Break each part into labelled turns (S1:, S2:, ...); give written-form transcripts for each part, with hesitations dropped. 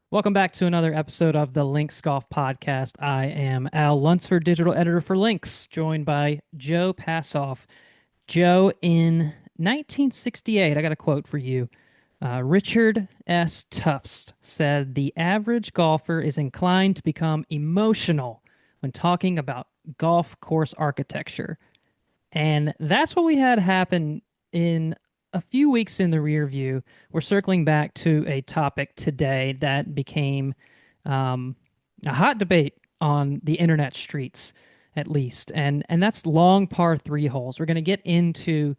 S1: Welcome back to another episode of the Links Golf Podcast. I am Al Lunsford, digital editor for Links, joined by Joe Passov. Joe, in 1968, I got a quote for you. Richard S. Tufts said, "The average golfer is inclined to become emotional when talking about golf course architecture." And that's what we had happen in a few weeks in the rear view. We're circling back to a topic today that became um, a hot debate on the internet streets, at least, and that's long par three holes. We're going to get into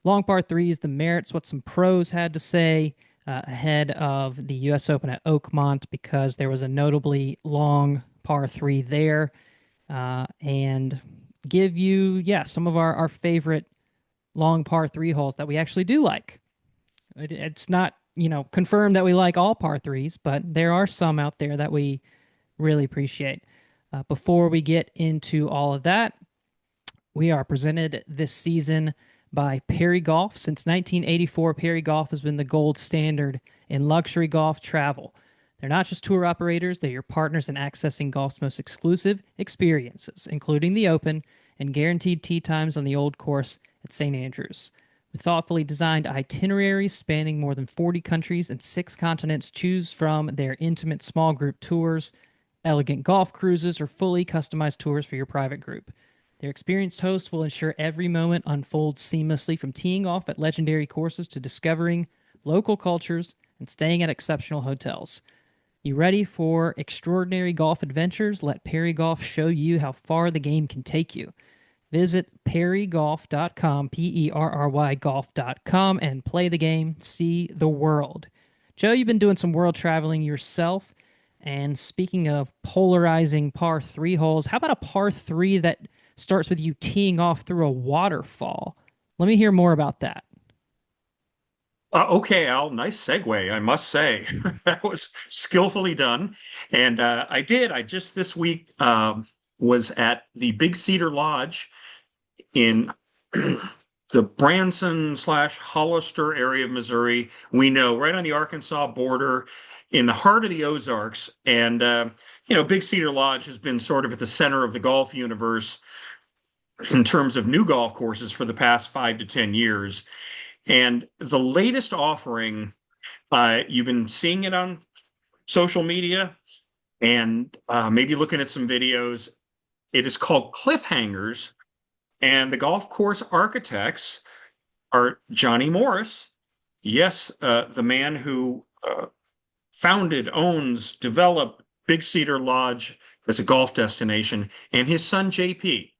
S1: long par threes, the merits, what some pros had to say ahead of the U.S. Open at Oakmont, because there was a notably long par three there, and give you, yeah, some of our favorite long par three holes that we actually do like. It's not, confirmed that we like all par threes, but there are some out there that we really appreciate. Before we get into all of that, we are presented this season by Perry Golf. Since 1984, Perry Golf has been the gold standard in luxury golf travel. They're not just tour operators, they're your partners in accessing golf's most exclusive experiences, including the Open and guaranteed tee times on the Old Course at St. Andrews. With thoughtfully designed itineraries spanning more than 40 countries and 6 continents, choose from their intimate small group tours, elegant golf cruises, or fully customized tours for your private group. Their experienced hosts will ensure every moment unfolds seamlessly, from teeing off at legendary courses to discovering local cultures and staying at exceptional hotels. You ready for extraordinary golf adventures? Let Perry Golf show you how far the game can take you. Visit perrygolf.com, Perry golf.com, and play the game, see the world. Joe, you've been doing some world traveling yourself. And speaking of polarizing par three holes, how about a par three that starts with you teeing off through a waterfall? Let me hear more about that.
S2: Okay, Al, nice segue, I must say. That was skillfully done. And I just this week was at the Big Cedar Lodge in the Branson slash Hollister area of Missouri. We know right on the Arkansas border in the heart of the Ozarks. And, Big Cedar Lodge has been sort of at the center of the golf universe in terms of new golf courses for the past 5 to 10 years. And the latest offering, you've been seeing it on social media and maybe looking at some videos. It is called Cliffhangers, and the golf course architects are Johnny Morris. Yes, the man who founded, owns, developed Big Cedar Lodge as a golf destination, and his son JP.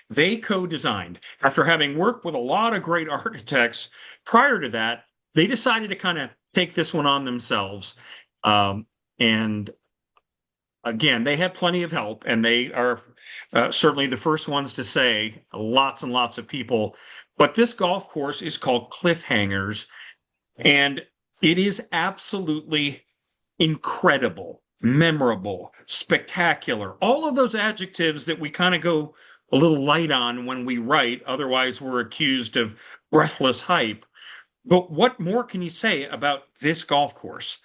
S2: They co-designed. After having worked with a lot of great architects prior to that, they decided to kind of take this one on themselves. And again, they had plenty of help, and they are certainly the first ones to say lots and lots of people. But this golf course is called Cliffhangers, and it is absolutely incredible, memorable, spectacular. All of those adjectives that we kind of go a little light on when we write, otherwise, we're accused of breathless hype. But what more can you say about this golf course?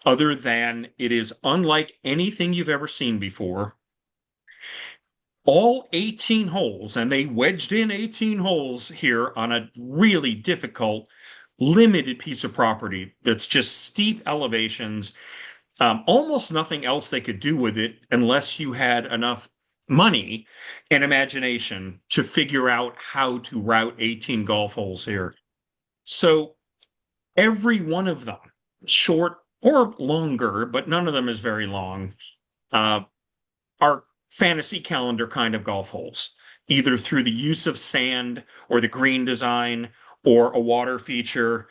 S2: Other than it is unlike anything you've ever seen before. All 18 holes, and they wedged in 18 holes here on a really difficult, limited piece of property that's just steep elevations. Almost nothing else they could do with it unless you had enough money and imagination to figure out how to route 18 golf holes here. So every one of them, short or longer, but none of them is very long, uh, are fantasy calendar kind of golf holes, either through the use of sand or the green design or a water feature.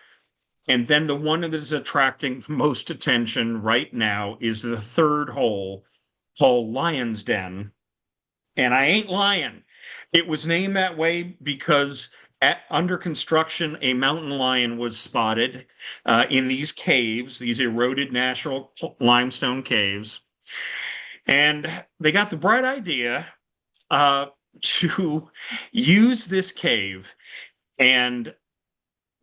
S2: And then the one that is attracting most attention right now is the third hole called Lion's Den. And I ain't lying. It was named that way because under construction, a mountain lion was spotted in these caves, these eroded natural limestone caves. And they got the bright idea uh, to use this cave and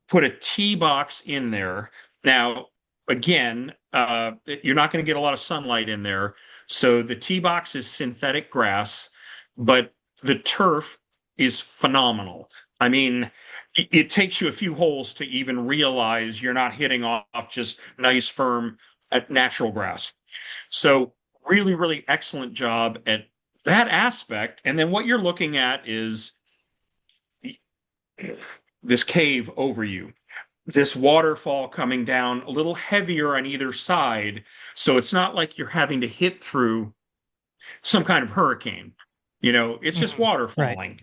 S2: put a tee box in there. Now, again, you're not going to get a lot of sunlight in there. So the tee box is synthetic grass, but the turf is phenomenal. I mean, it takes you a few holes to even realize you're not hitting off just nice, firm, natural grass. So really, really excellent job at that aspect. And then what you're looking at is this cave over you, this waterfall coming down a little heavier on either side. So it's not like you're having to hit through some kind of hurricane. It's just
S1: Mhm.
S2: water
S1: Right.
S2: falling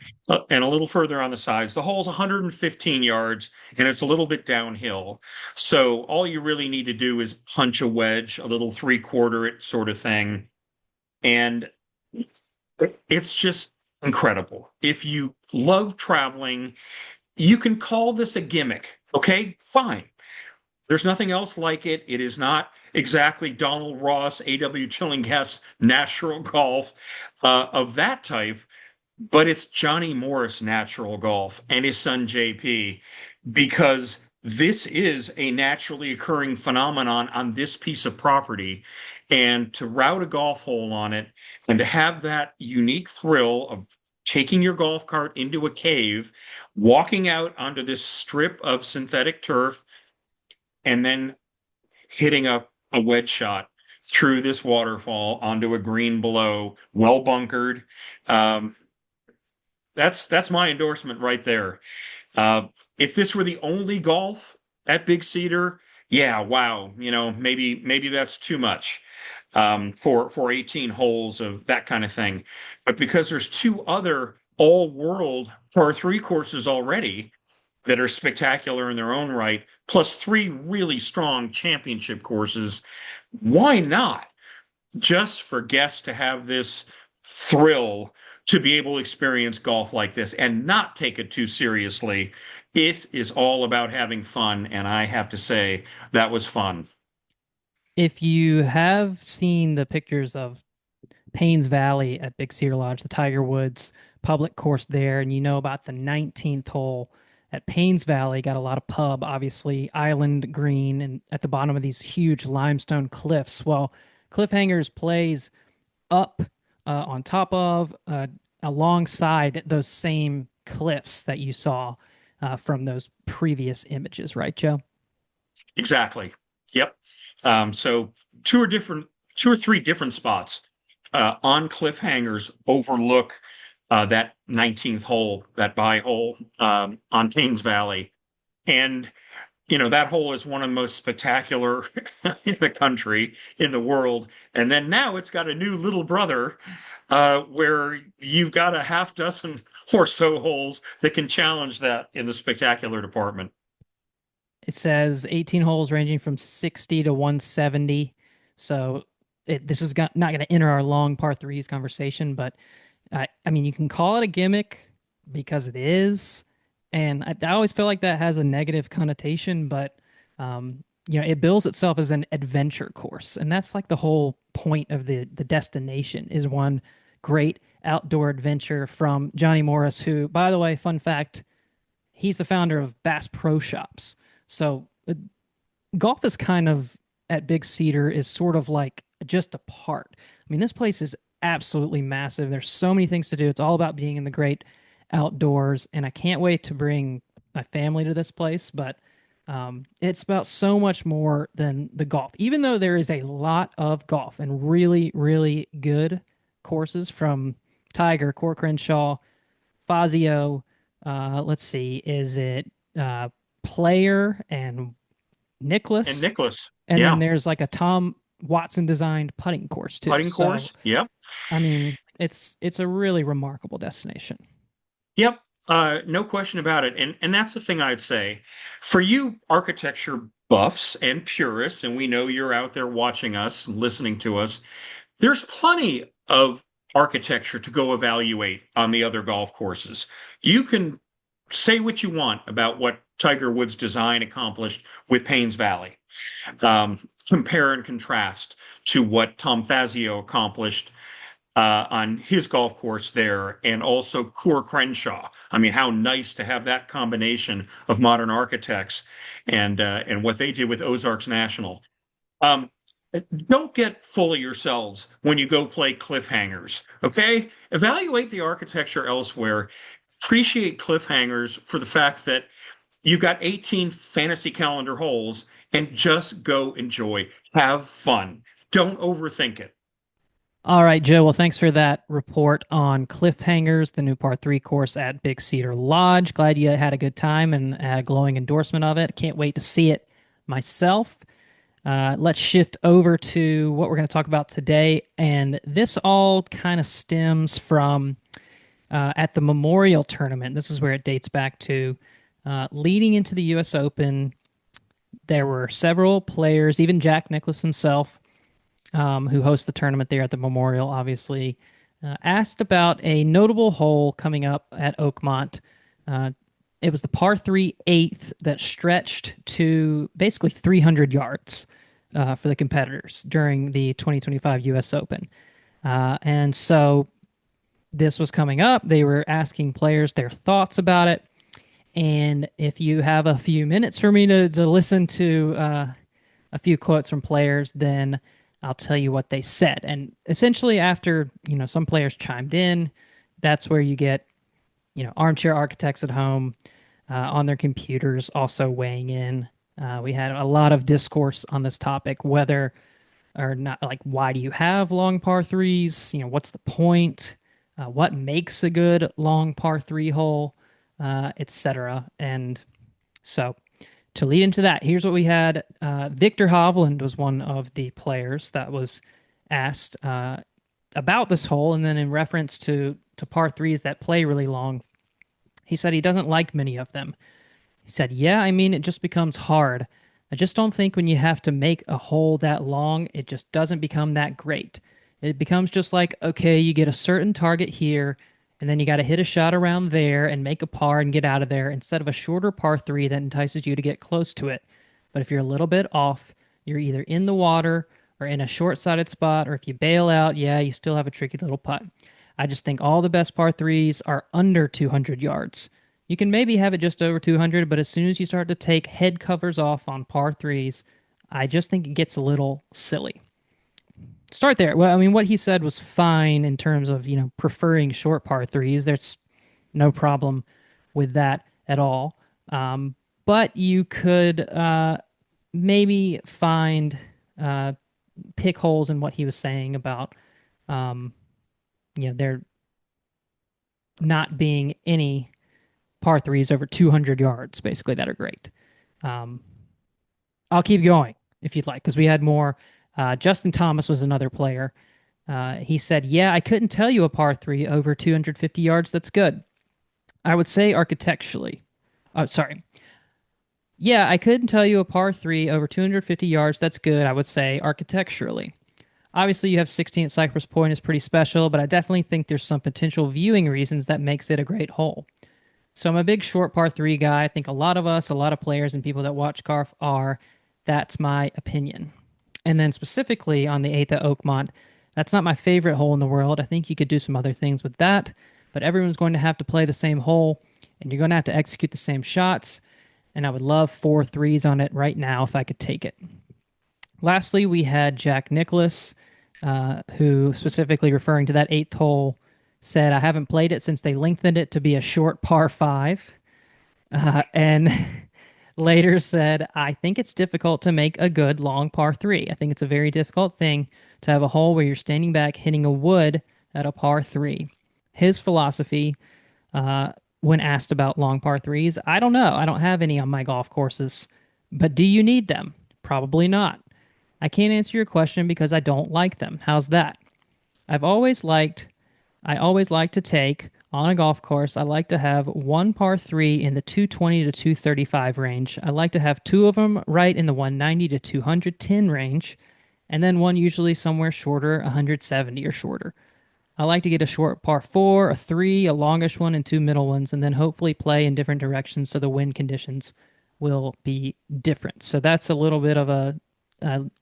S2: and a little further on the sides. The hole's 115 yards and it's a little bit downhill. So all you really need to do is punch a wedge, a little three-quarter it sort of thing. And it's just incredible. If you love traveling, you can call this a gimmick. Okay, fine. There's nothing else like it. It is not exactly Donald Ross, A.W. Chillinghast, natural golf of that type, but it's Johnny Morris natural golf and his son JP, because this is a naturally occurring phenomenon on this piece of property. And to route a golf hole on it and to have that unique thrill of taking your golf cart into a cave, walking out onto this strip of synthetic turf, and then hitting a wedge shot through this waterfall onto a green below, well bunkered. Um, that's my endorsement right there. If this were the only golf at Big Cedar, yeah, wow, maybe that's too much for 18 holes of that kind of thing. But because there's two other all-world par three courses already that are spectacular in their own right, plus three really strong championship courses, why not? Just for guests to have this thrill to be able to experience golf like this and not take it too seriously. It is all about having fun, and I have to say that was fun.
S1: If you have seen the pictures of Paynes Valley at Big Cedar Lodge, the Tiger Woods public course there, and you know about the 19th hole at Paynes Valley, got a lot of pub, obviously, island green, and at the bottom of these huge limestone cliffs. Well, Cliffhangers plays up on top of, alongside those same cliffs that you saw from those previous images, right, Joe?
S2: Exactly. Yep. So two or three different spots on cliffhangers overlook that 19th hole, that bye hole on Paynes Valley. And that hole is one of the most spectacular in the country, in the world. And then now it's got a new little brother where you've got a half dozen or so holes that can challenge that in the spectacular department.
S1: It says 18 holes ranging from 60 to 170. So this is not going to enter our long par threes conversation, but I mean, you can call it a gimmick because it is. And I always feel like that has a negative connotation, but it bills itself as an adventure course. And that's like the whole point of the destination is one great outdoor adventure from Johnny Morris, who, by the way, fun fact, he's the founder of Bass Pro Shops. So golf is kind of at Big Cedar is sort of like just a part. I mean, this place is absolutely massive. There's so many things to do. It's all about being in the great outdoors, and I can't wait to bring my family to this place. But it's about so much more than the golf. Even though there is a lot of golf and really, really good courses from Tiger, Core Crenshaw, Fazio. Let's see, is it Player and
S2: And
S1: Nicholas?
S2: Nicholas,
S1: And then
S2: yeah,
S1: there's like a Tom Watson designed putting course too.
S2: putting
S1: So,
S2: course, yep.
S1: I mean, it's a really remarkable destination.
S2: Yep, no question about it. And that's the thing I'd say. For you architecture buffs and purists, and we know you're out there watching us, listening to us, there's plenty of architecture to go evaluate on the other golf courses. You can say what you want about what Tiger Woods' design accomplished with Paynes Valley. Compare and contrast to what Tom Fazio accomplished on his golf course there, and also Coeur Crenshaw. I mean, how nice to have that combination of modern architects and what they did with Ozarks National. Um, don't get full of yourselves when you go play cliffhangers, okay? Evaluate the architecture elsewhere. Appreciate cliffhangers for the fact that you've got 18 fantasy calendar holes and just go enjoy. Have fun. Don't overthink it.
S1: All right, Joe. Well, thanks for that report on Cliffhangers, the new par three course at Big Cedar Lodge. Glad you had a good time and a glowing endorsement of it. Can't wait to see it myself. Let's shift over to what we're going to talk about today. And this all kind of stems from at the Memorial Tournament. This is where it dates back to leading into the U.S. Open. There were several players, even Jack Nicklaus himself, who hosts the tournament there at the Memorial, obviously, asked about a notable hole coming up at Oakmont. Uh, it was the par 3 eighth that stretched to basically 300 yards for the competitors during the 2025 U.S. Open. And so this was coming up. They were asking players their thoughts about it. And if you have a few minutes for me to listen to a few quotes from players, then I'll tell you what they said. And essentially, after some players chimed in, that's where you get armchair architects at home on their computers also weighing in. We had a lot of discourse on this topic, whether or not, like, why do you have long par threes? What's the point? What makes a good long par three hole, etc. And so to lead into that, here's what we had. Victor Hovland was one of the players that was asked about this hole, and then in reference to par threes that play really long, he said he doesn't like many of them. He said, "Yeah, I mean, it just becomes hard. I just don't think when you have to make a hole that long, it just doesn't become that great. It becomes just like, okay, you get a certain target here, and then you got to hit a shot around there and make a par and get out of there instead of a shorter par three that entices you to get close to it. But if you're a little bit off, you're either in the water or in a short-sided spot, or if you bail out, yeah, you still have a tricky little putt. I just think all the best par threes are under 200 yards. You can maybe have it just over 200, but as soon as you start to take head covers off on par threes, I just think it gets a little silly." Start there. Well, I mean, what he said was fine in terms of, preferring short par threes. There's no problem with that at all. But you could maybe find pick holes in what he was saying about, there not being any par threes over 200 yards, basically, that are great. Um, I'll keep going if you'd like, because we had more. Justin Thomas was another player. He said, "Yeah, I couldn't tell you a par three over 250 yards that's good. I would say architecturally. Oh, sorry. Yeah, I couldn't tell you a par three over 250 yards that's good, I would say architecturally. Obviously, you have 16 at Cypress Point is pretty special, but I definitely think there's some potential viewing reasons that makes it a great hole. So I'm a big short par three guy. I think a lot of us, a lot of players and people that watch golf are. That's my opinion." And then specifically on the eighth at Oakmont, that's not my favorite hole in the world. I think you could do some other things with that, but everyone's going to have to play the same hole, and you're going to have to execute the same shots. And I would love 4 threes on it right now if I could take it. Lastly, we had Jack Nicklaus, who, specifically referring to that eighth hole, said, "I haven't played it since they lengthened it to be a short par five." And later said, "I think it's difficult to make a good long par three. I think it's a very difficult thing to have a hole where you're standing back hitting a wood at a par three." His philosophy, when asked about long par threes, I don't know. I don't have any on my golf courses. But do you need them? Probably not. I can't answer your question because I don't like them. How's that? I've always liked I always like to take on a golf course. I like to have one par three in the 220 to 235 range. I like to have two of them right in the 190 to 210 range, and then one usually somewhere shorter, 170 or shorter. I like to get a short par four, a three, a longish one, and two middle ones, and then hopefully play in different directions so the wind conditions will be different. So that's a little bit of a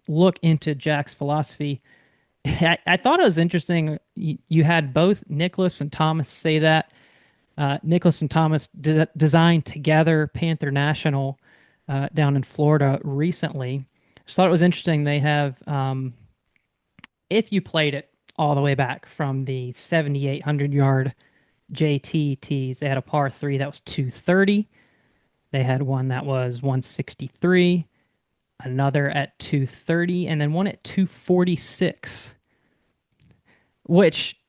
S1: look into Jack's philosophy. I thought it was interesting. You had both Nicholas and Thomas say that. Nicholas and Thomas designed together Panther National down in Florida recently. Just thought it was interesting. They have, if you played it all the way back from the 7,800 yard JT tees, they had a par three that was 230. They had one that was 163, another at 230, and then one at 246, which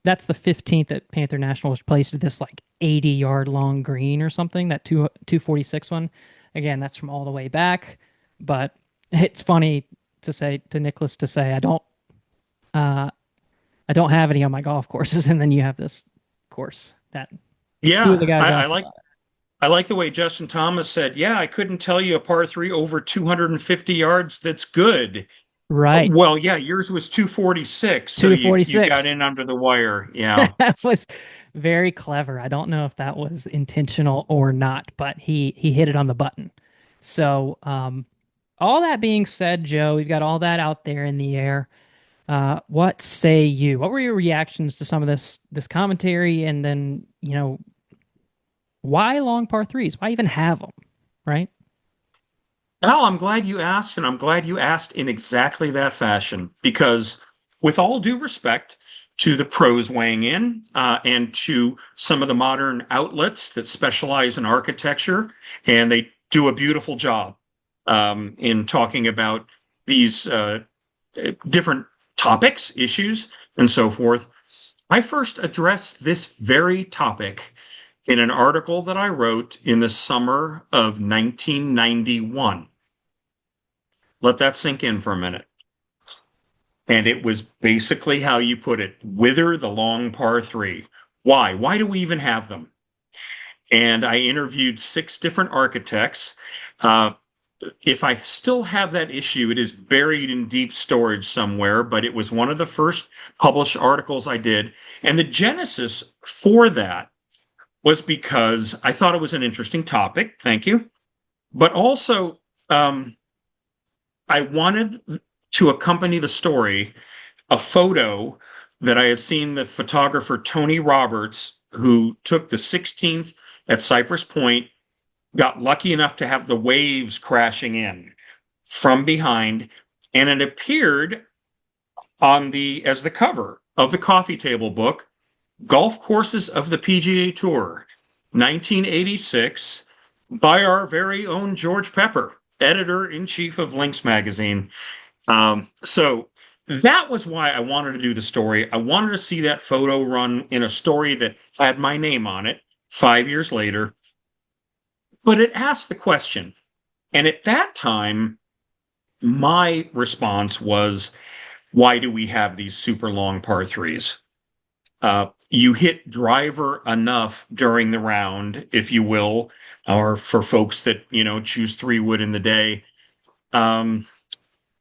S1: that's the 15th at Panther National, was placed at this like 80-yard long green or something. That 246 one. Again, that's from all the way back. But it's funny to say to Nicholas to say uh, I don't have any on my golf courses, and then you have this course that two of the
S2: Yeah,
S1: guys
S2: I
S1: asked
S2: like
S1: about it.
S2: I like the way Justin Thomas said, "Yeah, I couldn't tell you a par three over 250 yards that's good."
S1: Right,
S2: Well, yeah, yours was 246, so you got
S1: 246.
S2: in under the wire. Yeah.
S1: That was very clever. I don't know if that was intentional or not, but he hit it on the button. So, all that being said, Joe, we've got all that out there in the air. What say you? What were your reactions to some of this commentary, and then why long par threes? Why even have them? Right?
S2: Al, I'm glad you asked, and I'm glad you asked in exactly that fashion, because with all due respect to the pros weighing in and to some of the modern outlets that specialize in architecture, and they do a beautiful job in talking about these different topics, issues, and so forth. I first addressed this very topic in an article that I wrote in the summer of 1991. Let that sink in for a minute. And it was basically how you put it, wither the long par three. Why? Why do we even have them? And I interviewed six different architects. Uh, if I still have that issue, it is buried in deep storage somewhere, but it was one of the first published articles I did. And the genesis for that was because I thought it was an interesting topic. Thank you. But also, um, I wanted to accompany the story a photo that I had seen the photographer Tony Roberts, who took the 16th at Cypress Point, got lucky enough to have the waves crashing in from behind, and it appeared on the as the cover of the coffee table book, Golf Courses of the PGA Tour, 1986, by our very own George Pepper, editor in chief of Links magazine. So that was why I wanted to do the story. I wanted to see that photo run in a story that had my name on it 5 years later. But it asked the question. And at that time, my response was, why do we have these super long par threes? You hit driver enough during the round, if you will, or for folks that, choose three wood in the day. Um,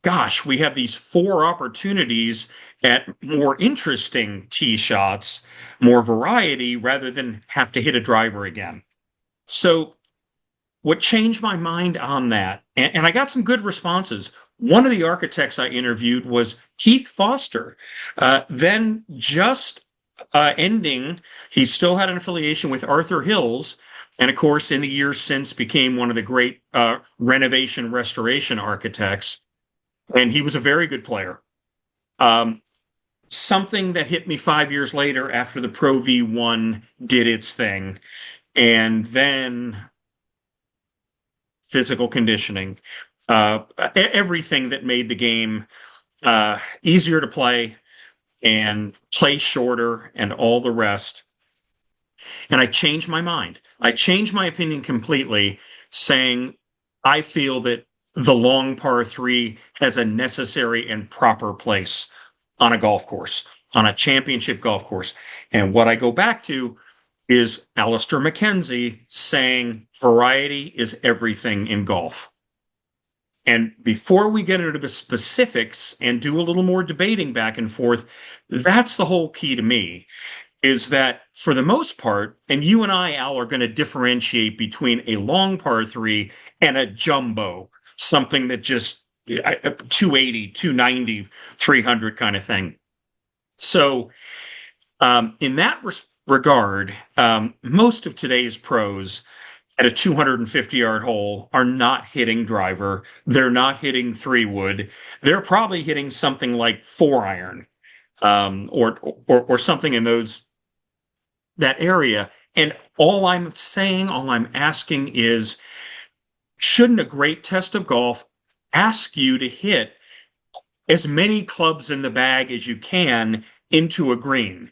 S2: Gosh, we have these four opportunities at more interesting tee shots, more variety, rather than have to hit a driver again. So, what changed my mind on that, and I got some good responses. One of the architects I interviewed was Keith Foster. Then, just ending, he still had an affiliation with Arthur Hills. And of course, in the years since, became one of the great renovation restoration architects, and he was a very good player. Um, Something that hit me 5 years later after the Pro V1 did its thing, and then physical conditioning, everything that made the game easier to play and play shorter and all the rest. And I changed my mind. I changed my opinion completely, saying I feel that the long par three has a necessary and proper place on a golf course, on a championship golf course. And what I go back to is Alistair McKenzie saying variety is everything in golf. And before we get into the specifics and do a little more debating back and forth, that's the whole key to me is that for the most part, and you and I, Al, are going to differentiate between a long par three and a jumbo, something that just 280, 290, 300 kind of thing. So, in that regard, most of today's pros at a 250-yard hole are not hitting driver. They're not hitting three wood. They're probably hitting something like four iron, or something in that area. And all I'm asking is, shouldn't a great test of golf ask you to hit as many clubs in the bag as you can into a green?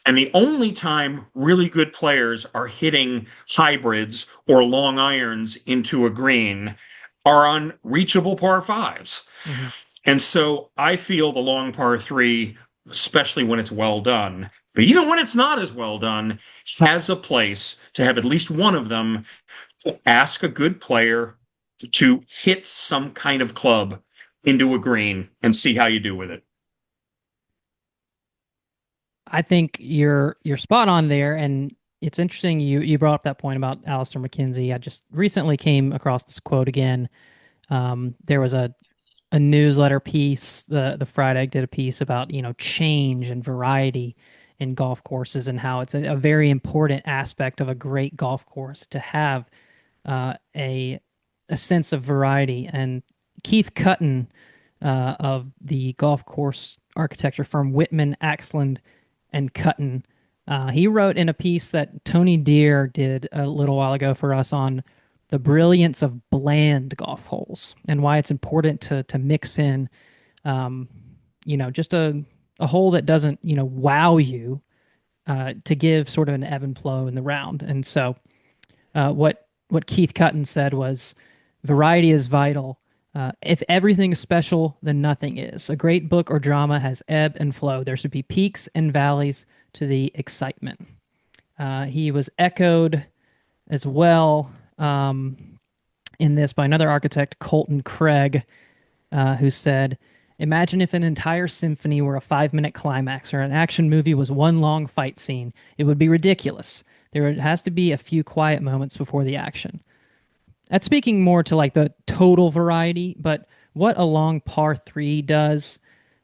S2: And the only time really good players are hitting hybrids or long irons into a green are on reachable par fives.
S1: Hmm.
S2: And so I feel the long par three, especially when it's well done, but even when it's not as well done, has a place to have at least one of them. Ask a good player to hit some kind of club into a green and see how you do with it.
S1: I think you're spot on there, and it's interesting you brought up that point about Alistair McKenzie. I just recently came across this quote again. There was a newsletter piece. The Fried Egg did a piece about change and variety in golf courses and how it's a very important aspect of a great golf course to have a sense of variety. And Keith Cutton of the golf course architecture firm Whitman, Axland, and Cutton, he wrote in a piece that Tony Deere did a little while ago for us on the brilliance of bland golf holes and why it's important to mix in, just a hole that doesn't wow you, to give sort of an ebb and flow in the round. And so what Keith Cutton said was, variety is vital. If everything is special, then nothing is. A great book or drama has ebb and flow. There should be peaks and valleys to the excitement. He was echoed as well, in this by another architect, Colton Craig, who said, imagine if an entire symphony were a 5-minute climax or an action movie was one long fight scene. It would be ridiculous. There has to be a few quiet moments before the action. That's speaking more to like the total variety, but what a long par three does,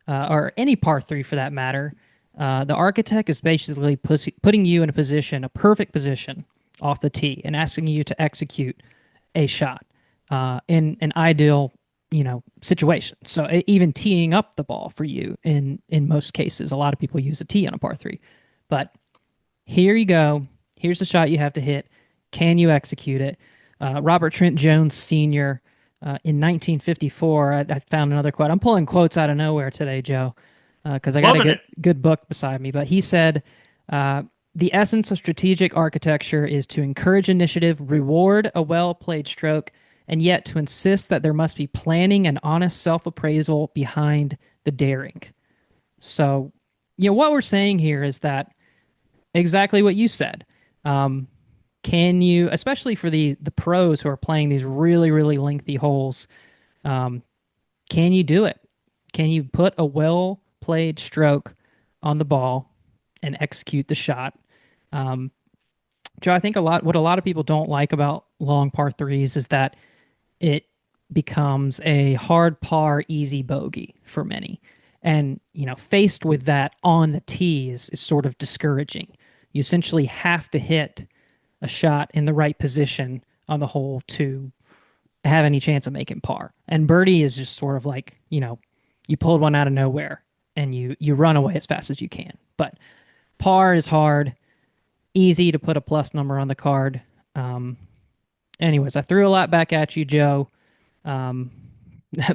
S1: or any par three for that matter, the architect is basically putting you in a position, a perfect position off the tee, and asking you to execute a shot in an ideal, situation. So even teeing up the ball for you in most cases, a lot of people use a tee on a par three, but here you go. Here's the shot you have to hit. Can you execute it? Robert Trent Jones Sr. In 1954, I found another quote. I'm pulling quotes out of nowhere today, Joe, because I got a
S2: Loving
S1: good,
S2: it.
S1: good book beside me. But he said, the essence of strategic architecture is to encourage initiative, reward a well played stroke, and yet to insist that there must be planning and honest self appraisal behind the daring. So, what we're saying here is that exactly what you said. Um, can you, especially for the pros who are playing these really really lengthy holes, um, can you do it? Can you put a well played stroke on the ball and execute the shot? Um, Joe, I think what a lot of people don't like about long par threes is that it becomes a hard par, easy bogey for many. And, faced with that on the tee is sort of discouraging. You essentially have to hit a shot in the right position on the hole to have any chance of making par. And birdie is just sort of like, you pulled one out of nowhere and you run away as fast as you can. But par is hard, easy to put a plus number on the card. Um, Anyways, I threw a lot back at you, Joe. Um,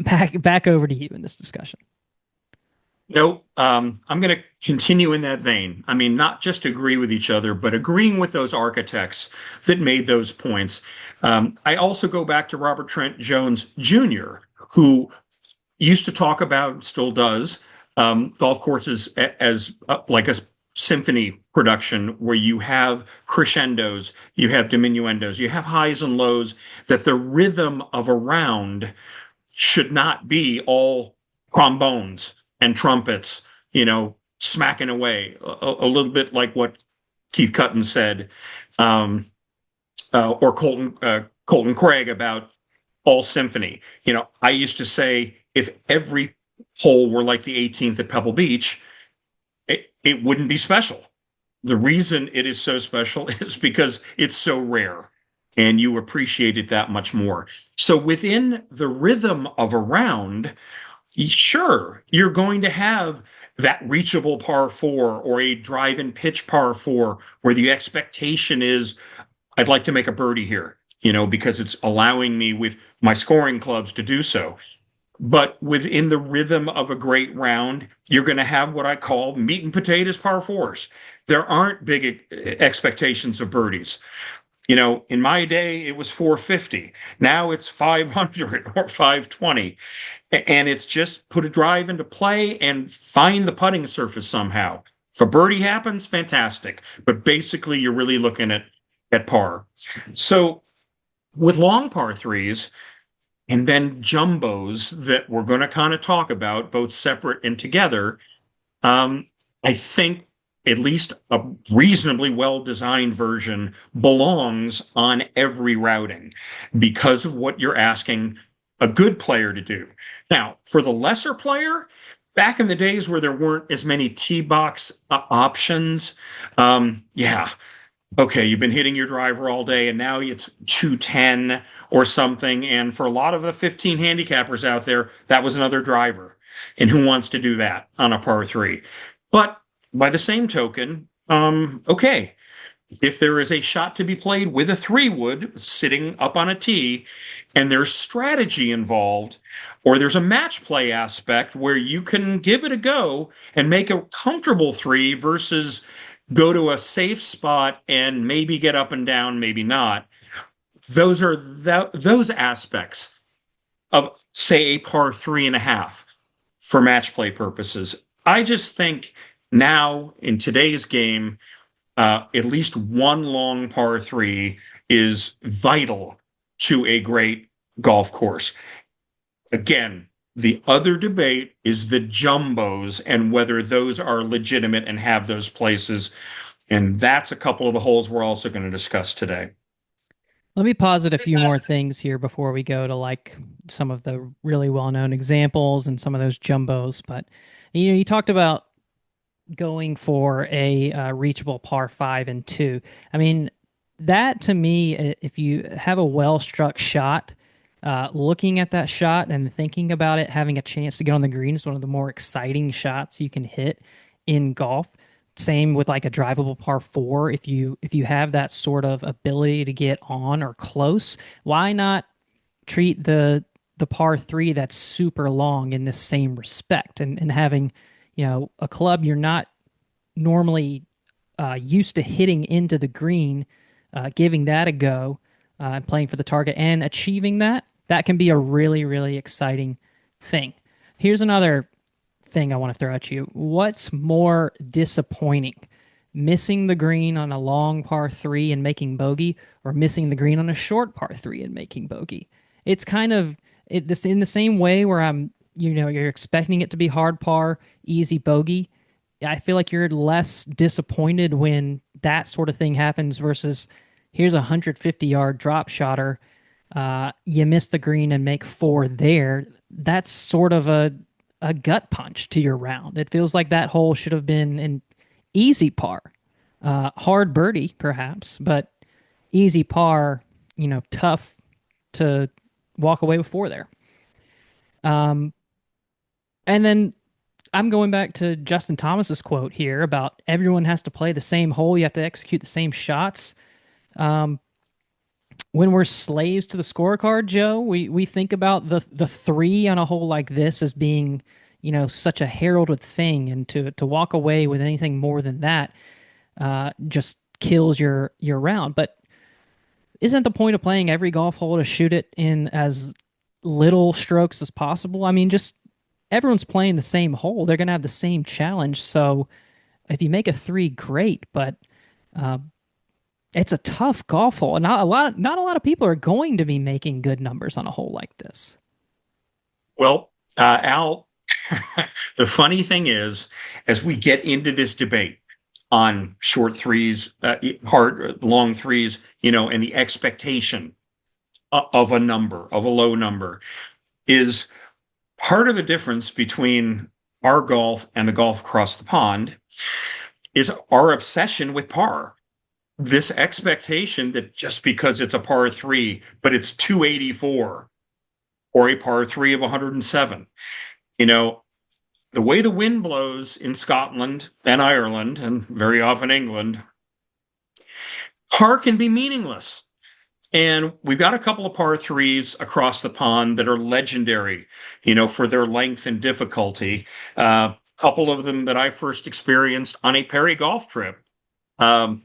S1: back over to you in this discussion.
S2: No, I'm going to continue in that vein. I mean, not just agree with each other, but agreeing with those architects that made those points. I also go back to Robert Trent Jones Jr., who used to talk about, still does, golf courses as like a symphony production where you have crescendos, you have diminuendos, you have highs and lows, that the rhythm of a round should not be all trombones and trumpets, smacking away a little bit like what Keith Cutton said, or Colton Craig about all symphony. I used to say if every hole were like the 18th at Pebble Beach, it wouldn't be special. The reason it is so special is because it's so rare. and you appreciate it that much more. So within the rhythm of a round, sure, you're going to have that reachable par four or a drive and pitch par four where the expectation is I'd like to make a birdie here, because it's allowing me with my scoring clubs to do so. But within the rhythm of a great round, you're going to have what I call meat and potatoes par fours. There aren't big expectations of birdies. In my day, it was 450. Now it's 500 or 520. And it's just put a drive into play and find the putting surface somehow. If a birdie happens, fantastic. But basically, you're really looking at par. So with long par threes, and then jumbos that we're going to kind of talk about, both separate and together. I think at least a reasonably well-designed version belongs on every routing because of what you're asking a good player to do. Now, for the lesser player, back in the days where there weren't as many tee box options, yeah, okay, you've been hitting your driver all day and now it's 210 or something. And for a lot of the 15 handicappers out there, that was another driver. And who wants to do that on a par three? But by the same token, okay, if there is a shot to be played with a 3-wood sitting up on a tee and there's strategy involved, or there's a match play aspect where you can give it a go and make a comfortable three versus go to a safe spot and maybe get up and down, maybe not. Those are those aspects of, say, a par 3.5 for match play purposes. I just think now in today's game, at least one long par three is vital to a great golf course. Again, the other debate is the jumbos and whether those are legitimate and have those places. And that's a couple of the holes we're also going to discuss today.
S1: Let me posit a few more things here before we go to like some of the really well-known examples and some of those jumbos. But you talked about going for a reachable par five and two. I mean, that to me, if you have a well-struck shot, looking at that shot and thinking about it, having a chance to get on the green is one of the more exciting shots you can hit in golf. Same with like a drivable par four. If you have that sort of ability to get on or close, why not treat the par three that's super long in this same respect and having a club you're not normally used to hitting into the green, giving that a go, playing for the target and achieving that can be a really, really exciting thing. Here's another thing I want to throw at you. What's more disappointing? Missing the green on a long par three and making bogey, or missing the green on a short par three and making bogey? It's kind of this in the same way where you're expecting it to be hard par, easy bogey. I feel like you're less disappointed when that sort of thing happens versus here's a 150-yard drop shotter. You miss the green and make four there. That's sort of a gut punch to your round. It feels like that hole should have been an easy par. Hard birdie, perhaps, but easy par, tough to walk away with four there. And then I'm going back to Justin Thomas's quote here about everyone has to play the same hole. You have to execute the same shots. When we're slaves to the scorecard, Joe, we think about the three on a hole like this as being, such a heralded thing, and to walk away with anything more than that just kills your round. But isn't the point of playing every golf hole to shoot it in as little strokes as possible? I mean, just everyone's playing the same hole. They're going to have the same challenge. So if you make a three, great, but it's a tough golf hole. Not a lot of people are going to be making good numbers on a hole like this.
S2: Well, Al, the funny thing is, as we get into this debate on short threes, hard, long threes, and the expectation of a number, of a low number, is part of the difference between our golf and the golf across the pond is our obsession with par. this expectation that just because it's a par three, but it's 284 or a par three of 107, you know, the way the wind blows in Scotland and Ireland, and very often England, par can be meaningless. And we've got a couple of par threes across the pond that are legendary, for their length and difficulty. A couple of them that I first experienced on a Perry golf trip. Um,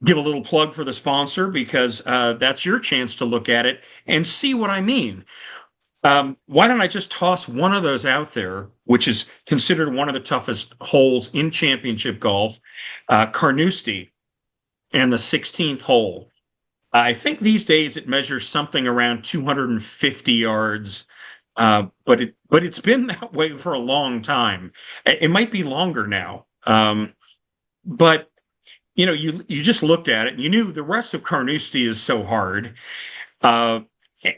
S2: Give a little plug for the sponsor because that's your chance to look at it and see what I mean. Why don't I just toss one of those out there, which is considered one of the toughest holes in championship golf, Carnoustie and the 16th hole. I think these days it measures something around 250 yards, but it's been that way for a long time. It might be longer now, but you just looked at it and you knew the rest of Carnoustie is so hard, uh,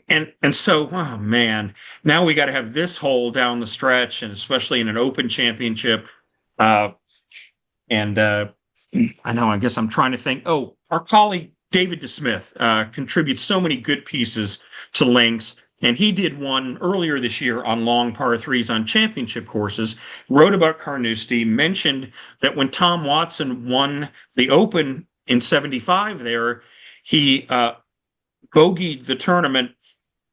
S2: and so oh man, now we got to have this hole down the stretch, and especially in an Open Championship, uh, and I know. I guess I'm trying to think. Oh, our colleague David DeSmith contributes so many good pieces to links, and he did one earlier this year on long par threes on championship courses. Wrote about Carnoustie, mentioned that when Tom Watson won the Open in '75, there he bogeyed the tournament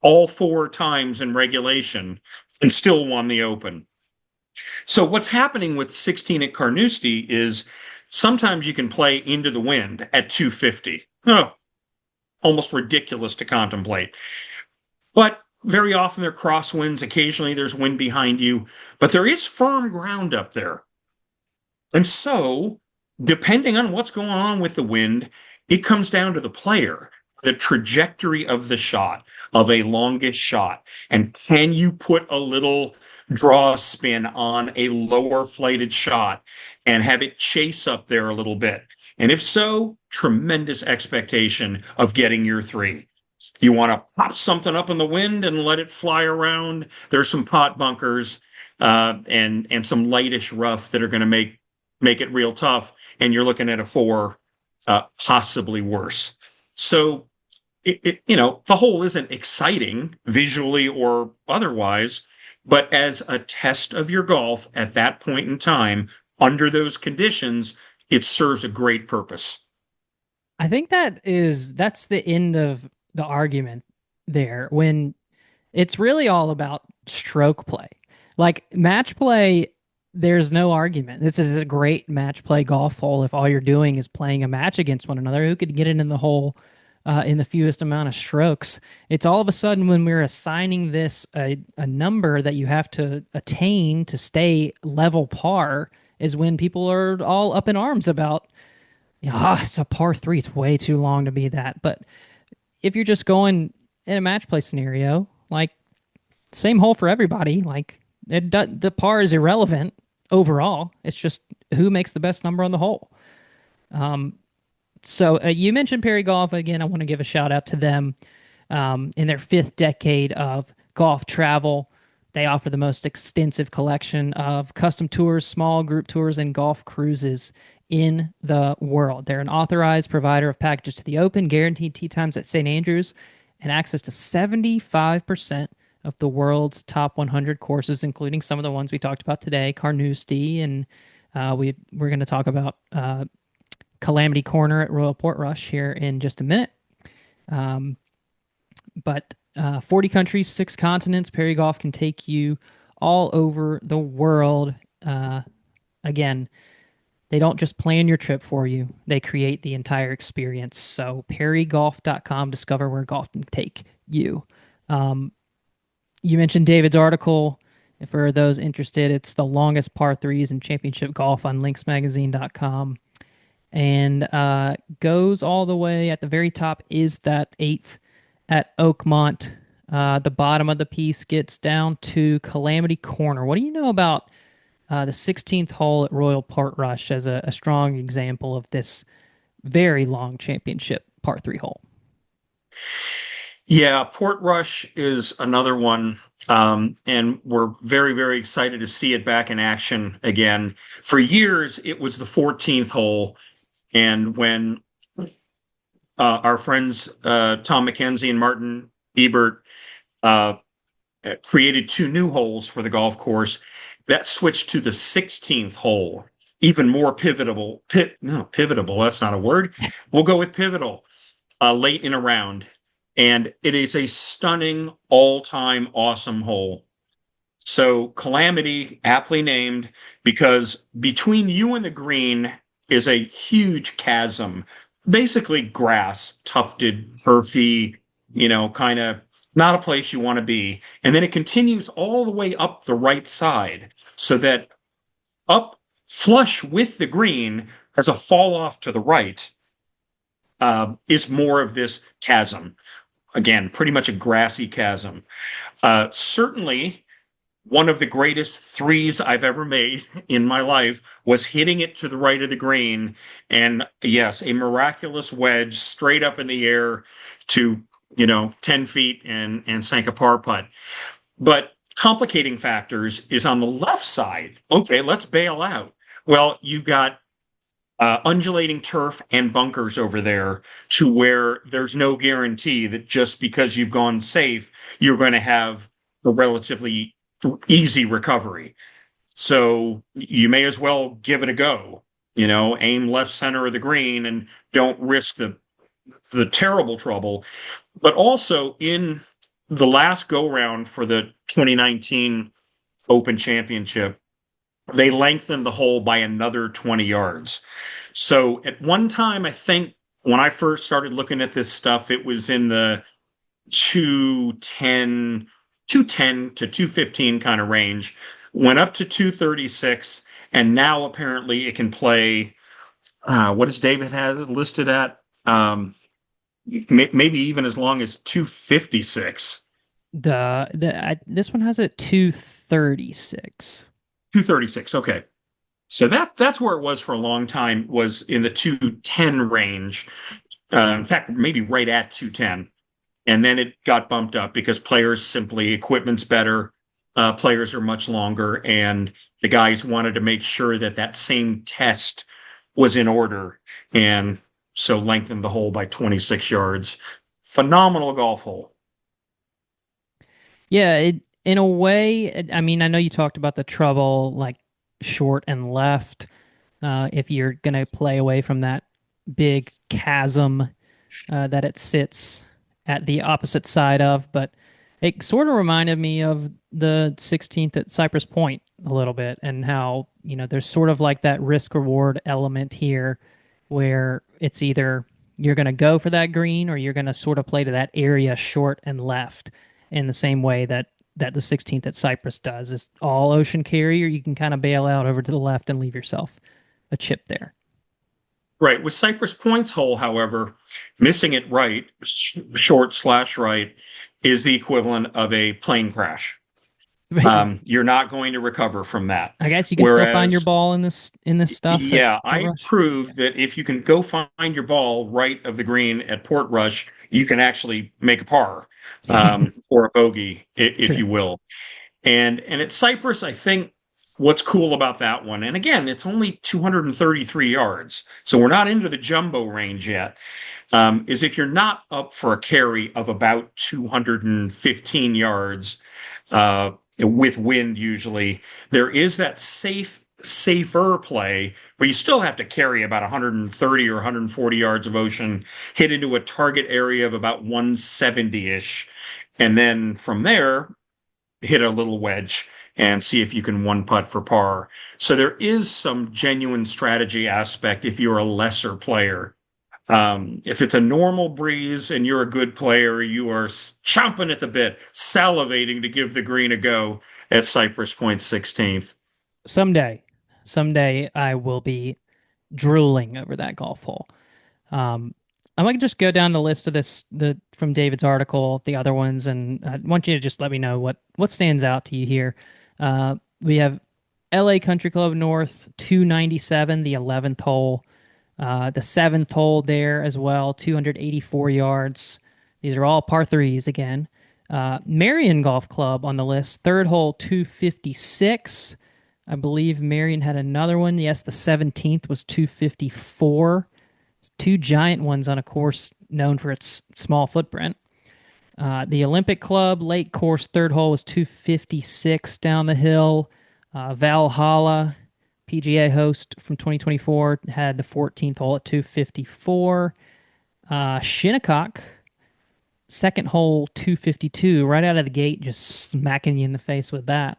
S2: all four times in regulation and still won the Open. So what's happening with 16 at Carnoustie is sometimes you can play into the wind at 250. Oh, almost ridiculous to contemplate. But very often there are crosswinds. Occasionally there's wind behind you, but there is firm ground up there. And so, depending on what's going on with the wind, it comes down to the player, the trajectory of the shot, of a longest shot. And can you put a little draw spin on a lower flighted shot and have it chase up there a little bit? And if so, tremendous expectation of getting your three. You want to pop something up in the wind and let it fly around. There's some pot bunkers and some lightish rough that are going to make it real tough. And you're looking at a four, possibly worse. So the hole isn't exciting visually or otherwise, but as a test of your golf at that point in time, under those conditions, it serves a great purpose.
S1: I think that's the end of the argument there when it's really all about stroke play. Like match play, there's no argument. This is a great match play golf hole if all you're doing is playing a match against one another. Who could get it in the hole in the fewest amount of strokes? It's all of a sudden when we're assigning this a number that you have to attain to stay level par is when people are all up in arms about, it's a par three. It's way too long to be that. But if you're just going in a match play scenario, like same hole for everybody, like the par is irrelevant overall. It's just who makes the best number on the hole. So you mentioned Perry Golf again. I want to give a shout out to them in their fifth decade of golf travel. They offer the most extensive collection of custom tours, small group tours, and golf cruises in the world. They're an authorized provider of packages to the Open, guaranteed tee times at St. Andrews, and access to 75% of the world's top 100 courses, including some of the ones we talked about today, Carnoustie, and we're going to talk about Calamity Corner at Royal Portrush here in just a minute. But 40 countries, 6 continents, Perry Golf can take you all over the world. Again, they don't just plan your trip for you. They create the entire experience. So perrygolf.com, discover where golf can take you. You mentioned David's article. For those interested, it's the longest par threes in championship golf on linksmagazine.com. And goes all the way at the very top is that 8th at Oakmont. The bottom of the piece gets down to Calamity Corner. What do you know about the 16th hole at Royal Portrush as a strong example of this very long championship par 3 hole?
S2: Yeah, Portrush is another one. And we're very, very excited to see it back in action again. For years, it was the 14th hole. And when our friends Tom McKenzie and Martin Ebert uh, created two new holes for the golf course that switched to the 16th hole, even more pivotal. No, pivotal, that's not a word. We'll go with pivotal late in a round. And it is a stunning, all-time awesome hole. So Calamity, aptly named, because between you and the green is a huge chasm, basically grass, tufted, earthy, kind of not a place you want to be. And then it continues all the way up the right side so that up flush with the green as a fall off to the right is more of this chasm. Again, pretty much a grassy chasm. Certainly, one of the greatest threes I've ever made in my life was hitting it to the right of the green. And yes, a miraculous wedge straight up in the air to, 10 feet and sank a par putt. But complicating factors is on the left side. Okay, let's bail out. Well, you've got undulating turf and bunkers over there to where there's no guarantee that just because you've gone safe, you're going to have a relatively easy recovery. So you may as well give it a go. Aim left center of the green and don't risk the terrible trouble. But also in the last go round for the 2019 Open Championship, they lengthened the hole by another 20 yards. So at one time, I think when I first started looking at this stuff, it was in the 210 to 215 kind of range, went up to 236, and now apparently it can play. What does David have it listed at? Maybe even as long as 256.
S1: This one has it 236.
S2: 236. Okay. So that's where it was for a long time, was in the 210 range. In fact, maybe right at 210. And then it got bumped up because players simply, equipment's better, players are much longer, and the guys wanted to make sure that that same test was in order, and so lengthened the hole by 26 yards. Phenomenal golf hole.
S1: Yeah, in a way, I mean, I know you talked about the trouble like short and left. If you're gonna play away from that big chasm that it sits at the opposite side of, but it sort of reminded me of the 16th at Cypress Point a little bit, and how, there's sort of like that risk reward element here where it's either you're going to go for that green or you're going to sort of play to that area short and left in the same way that the 16th at Cypress does. It's all ocean carry, or you can kind of bail out over to the left and leave yourself a chip there.
S2: Right. With Cypress Point's hole, however, missing it right, short slash right, is the equivalent of a plane crash. You're not going to recover from that.
S1: I guess you can still find your
S2: Whereas,
S1: ball in this stuff at
S2: yeah,
S1: Port
S2: I
S1: Rush.
S2: proved that if you can go find your ball right of the green at Port Rush, you can actually make a par, or a bogey, if
S1: Sure.
S2: you will. And at Cypress, I think what's cool about that one, and again, it's only 233 yards, so we're not into the jumbo range yet, is if you're not up for a carry of about 215 yards, with wind usually, there is that safer play where you still have to carry about 130 or 140 yards of ocean, hit into a target area of about 170-ish, and then from there, hit a little wedge and see if you can one putt for par. So there is some genuine strategy aspect if you're a lesser player. If it's a normal breeze and you're a good player, you are chomping at the bit, salivating to give the green a go at Cypress Point 16th.
S1: Someday, someday I will be drooling over that golf hole. Um, I might just go down the list of the from David's article, the other ones, and I want you to just let me know what stands out to you here. We have L.A. Country Club North 297, the 11th hole, the seventh hole there as well, 284 yards. These are all par threes again. Marion Golf Club on the list, third hole 256. I believe Marion had another one. Yes, the 17th was 254. Two giant ones on a course known for its small footprint. The Olympic Club Lake Course third hole was 256 down the hill. Valhalla, PGA host from 2024, had the 14th hole at 254. Shinnecock, second hole 252, right out of the gate, just smacking you in the face with that.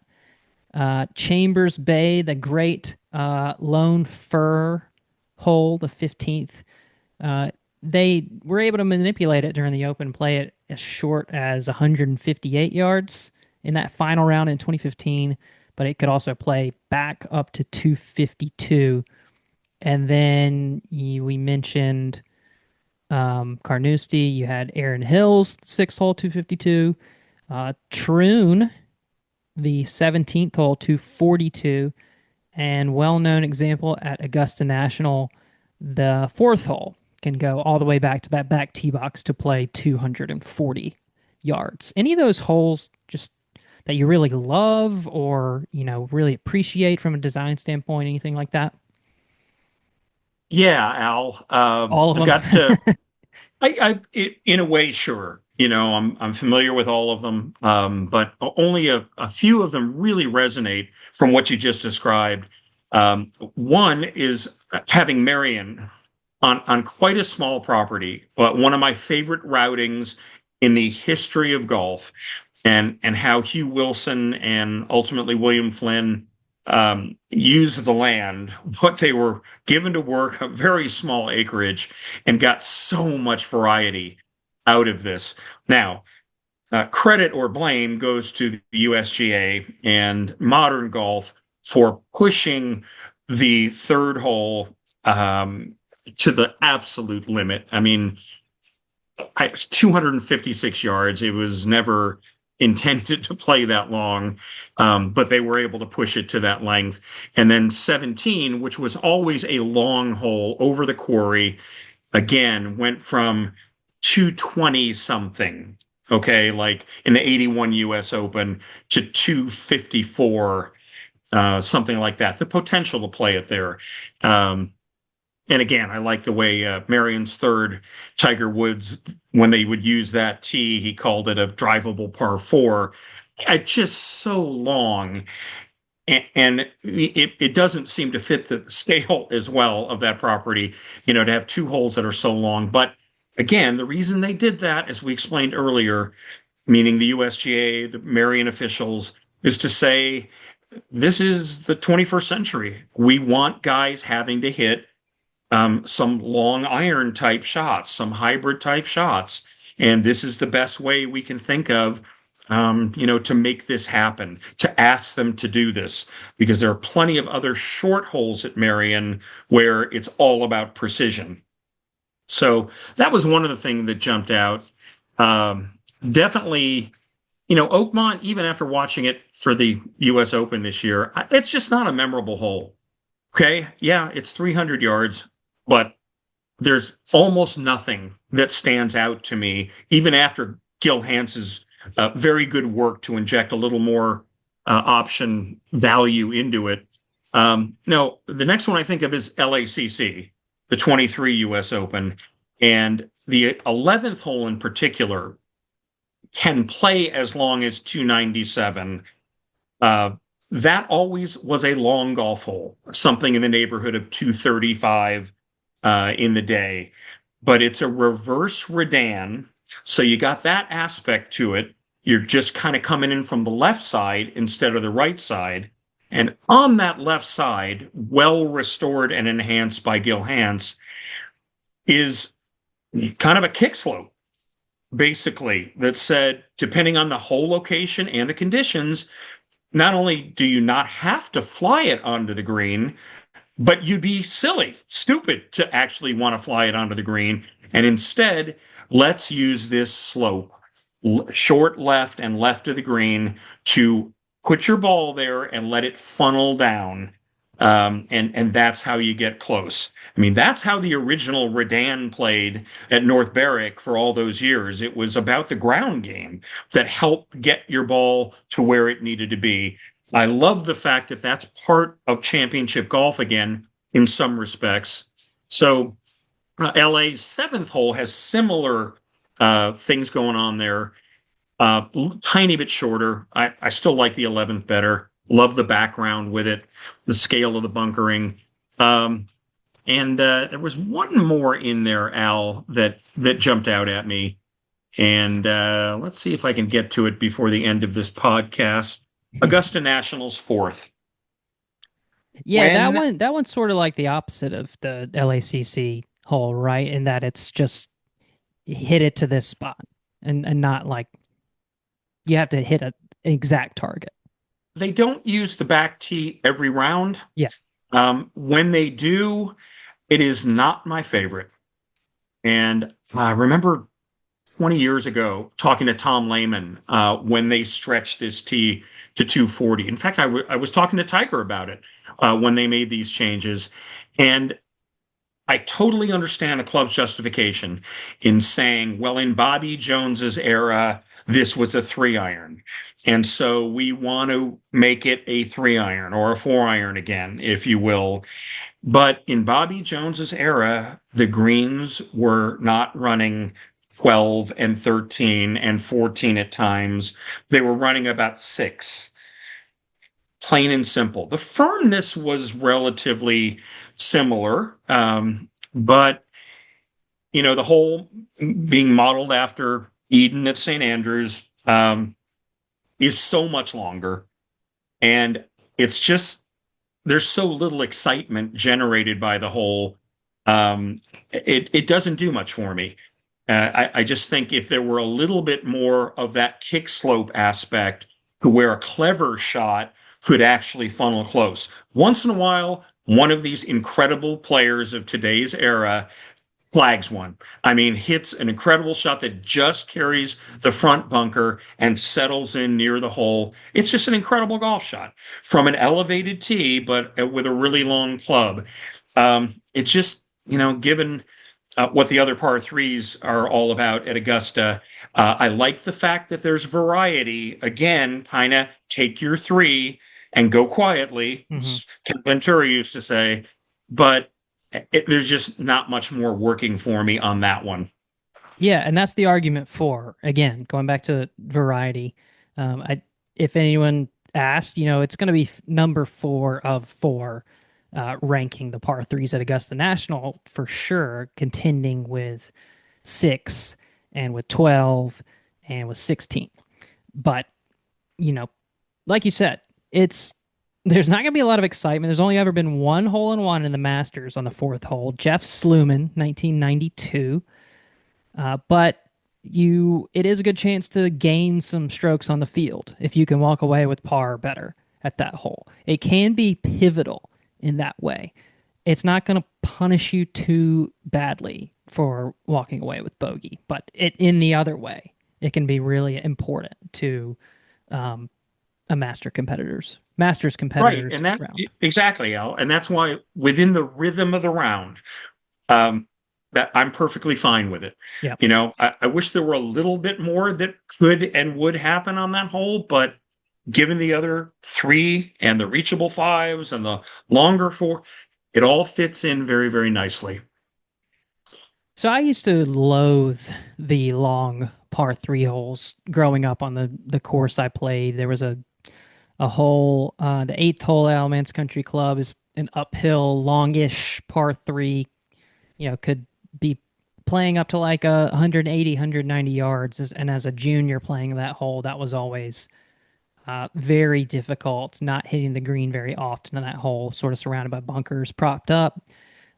S1: Chambers Bay, the great Lone Fir hole, the 15th. Uh, they were able to manipulate it during the open, play it as short as 158 yards in that final round in 2015, but it could also play back up to 252. And then we mentioned Carnoustie. You had Aaron Hills, sixth hole, 252. Troon, the 17th hole, 242. And well-known example at Augusta National, the fourth hole can go all the way back to that back tee box to play 240 yards. Any of those holes just that you really love or, really appreciate from a design standpoint, anything like that?
S2: Yeah, Al.
S1: All of
S2: I've
S1: them.
S2: got in a way, sure. I'm familiar with all of them, but only a few of them really resonate from what you just described. One is having Marion on quite a small property, but one of my favorite routings in the history of golf, and how Hugh Wilson and ultimately William Flynn used the land, what they were given to work, a very small acreage, and got so much variety out of this. Now, credit or blame goes to the USGA and modern golf for pushing the third hole to the absolute limit. I mean, 256 yards. It was never intended to play that long, but they were able to push it to that length. And then 17, which was always a long hole over the quarry, again, went from 220 something, okay, like in the 81 US Open to 254, something like that. The potential to play it there. And again, I like the way Marion's third, Tiger Woods, when they would use that tee, he called it a drivable par four. It's just so long, and it doesn't seem to fit the scale as well of that property, to have two holes that are so long. But again, the reason they did that, as we explained earlier, meaning the USGA, the Marion officials, is to say, this is the 21st century. We want guys having to hit some long iron type shots, some hybrid type shots. And this is the best way we can think of, to make this happen, to ask them to do this, because there are plenty of other short holes at Marion where it's all about precision. So that was one of the things that jumped out. Definitely, Oakmont, even after watching it for the US Open this year, it's just not a memorable hole. Okay. Yeah, it's 300 yards, but there's almost nothing that stands out to me, even after Gil Hanse's very good work to inject a little more option value into it. No, the next one I think of is LACC, the 23 US Open, and the 11th hole in particular can play as long as 297. That always was a long golf hole, something in the neighborhood of 235 in the day. But it's a reverse Redan, so you got that aspect to it. You're just kind of coming in from the left side instead of the right side. And on that left side, well restored and enhanced by Gil Hanse, is kind of a kick slope, basically, that said, depending on the hole location and the conditions, not only do you not have to fly it onto the green, but you'd be silly, stupid to actually want to fly it onto the green. And instead, let's use this slope, short left and left of the green, to put your ball there and let it funnel down. And that's how you get close. I mean, that's how the original Redan played at North Berwick for all those years. It was about the ground game that helped get your ball to where it needed to be. I love the fact that that's part of championship golf again, in some respects. So LA's seventh hole has similar things going on there. Tiny bit shorter. I still like the 11th better. Love the background with it, the scale of the bunkering. Um, and there was one more in there, Al, that jumped out at me. And let's see if I can get to it before the end of this podcast. Augusta National's fourth.
S1: Yeah,
S2: When
S1: that one's sort of like the opposite of the LACC hole, right? In that it's just hit it to this spot and not like you have to hit an exact target.
S2: they don't use the back tee every round,
S1: Yeah.
S2: when they do, it is not my favorite. And I remember 20 years ago talking to Tom Lehman when they stretched this tee to 240. In fact, I was talking to Tiger about it when they made these changes. And I totally understand the club's justification in saying, well, in Bobby Jones's era, this was a 3 iron. And so we want to make it a 3 iron or a 4 iron again, if you will. But in Bobby Jones's era, the greens were not running 12 and 13 and 14 at times. They were running about 6, plain and simple. The firmness was relatively similar, but the whole being modeled after Eden at St. Andrews is so much longer, and it's just there's so little excitement generated by the whole. It doesn't do much for me. I just think if there were a little bit more of that kick slope aspect to where a clever shot could actually funnel close. Once in a while, one of these incredible players of today's era flags one. I mean, hits an incredible shot that just carries the front bunker and settles in near the hole. It's just an incredible golf shot from an elevated tee, but with a really long club. It's just, given what the other par threes are all about at Augusta. I like the fact that there's variety. Again, kind of take your three and go quietly.
S1: Hmm.
S2: Ken Ventura used to say, but there's just not much more working for me on that one.
S1: Yeah, and that's the argument for, again, going back to variety. If anyone asked, it's going to be number 4 of 4 ranking the par threes at Augusta National for sure, contending with 6 and with 12 and with 16. But, you know, like you said, it's there's not going to be a lot of excitement. There's only ever been one hole in one in the Masters on the fourth hole. Jeff Sluman, 1992. But it is a good chance to gain some strokes on the field if you can walk away with par or better at that hole. It can be pivotal in that way. It's not going to punish you too badly for walking away with bogey, but in the other way, it can be really important to um, a Masters
S2: Right,
S1: competitors
S2: and that
S1: round.
S2: exactly, Al, and that's why within the rhythm of the round, um, that I'm perfectly fine with it.
S1: Yeah.
S2: I wish there were a little bit more that could and would happen on that hole, but given the other three and the reachable fives and the longer four, it all fits in very, very nicely.
S1: So I used to loathe the long par three holes growing up on the course I played. There was a hole, the eighth hole at Alamance Country Club is an uphill, longish par three. Could be playing up to like 180, 190 yards. And as a junior playing that hole, that was always very difficult. Not hitting the green very often in that hole, sort of surrounded by bunkers, propped up.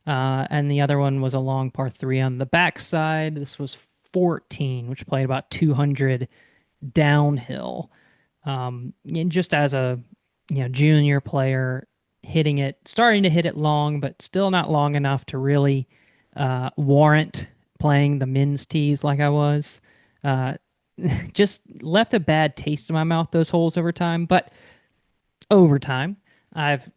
S1: And the other one was a long par three on the backside. This was 14, which played about 200 downhill. And just as a junior player, starting to hit it long, but still not long enough to really warrant playing the men's tees like I was. Uh, just left a bad taste in my mouth those holes over time. But over time, I've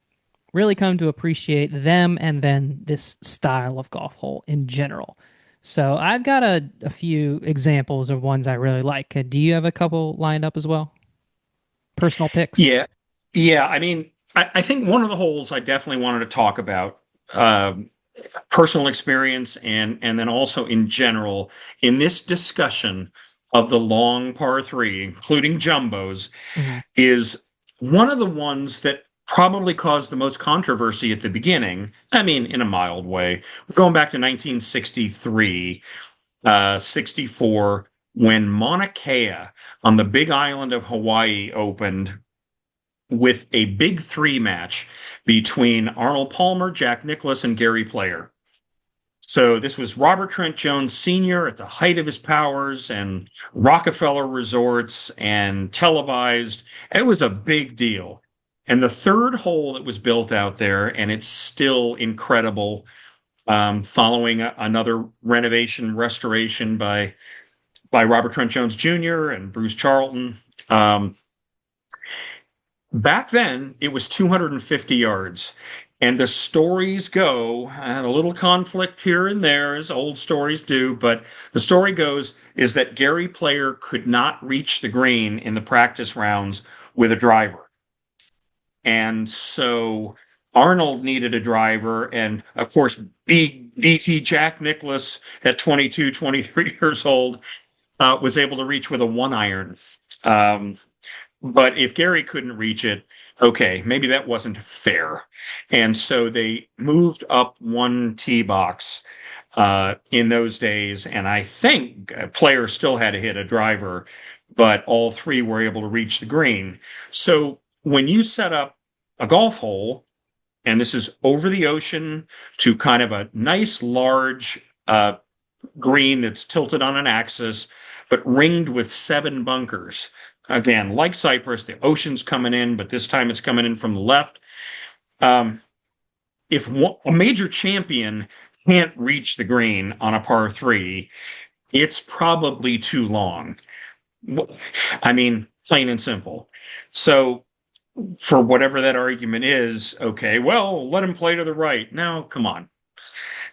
S1: really come to appreciate them and then this style of golf hole in general. So I've got a few examples of ones I really like. Do you have a couple lined up as well? Personal picks?
S2: Yeah, yeah. I mean, I think one of the holes I definitely wanted to talk about. personal experience and then also in general in this discussion of the long par three, including jumbos,
S1: Hmm.
S2: is one of the ones that probably caused the most controversy at the beginning. I mean, in a mild way. We're going back to 1963, 64, when Mauna Kea on the big island of Hawaii opened with a big three match between Arnold Palmer, Jack Nicklaus, and Gary Player. So this was Robert Trent Jones Sr. at the height of his powers and Rockefeller Resorts and televised. It was a big deal. And the third hole that was built out there, and it's still incredible, following another renovation restoration by Robert Trent Jones Jr. and Bruce Charlton. Um, Back then, it was 250 yards. And the stories go, and a little conflict here and there, as old stories do, but the story goes is that Gary Player could not reach the green in the practice rounds with a driver. And so Arnold needed a driver. And of course, big, beefy Jack Nicklaus at 22, 23 years old was able to reach with a one iron. Um, but if Gary couldn't reach it, okay, maybe that wasn't fair. And so they moved up one tee box in those days. And I think a player still had to hit a driver, but all three were able to reach the green. So when you set up a golf hole, and this is over the ocean to kind of a nice large green that's tilted on an axis, but ringed with seven bunkers. Again, like Cyprus, the ocean's coming in, but this time it's coming in from the left. Um, if a major champion can't reach the green on a par three, it's probably too long. I mean, plain and simple. So, for whatever that argument is, okay, well, let him play to the right. Now, come on.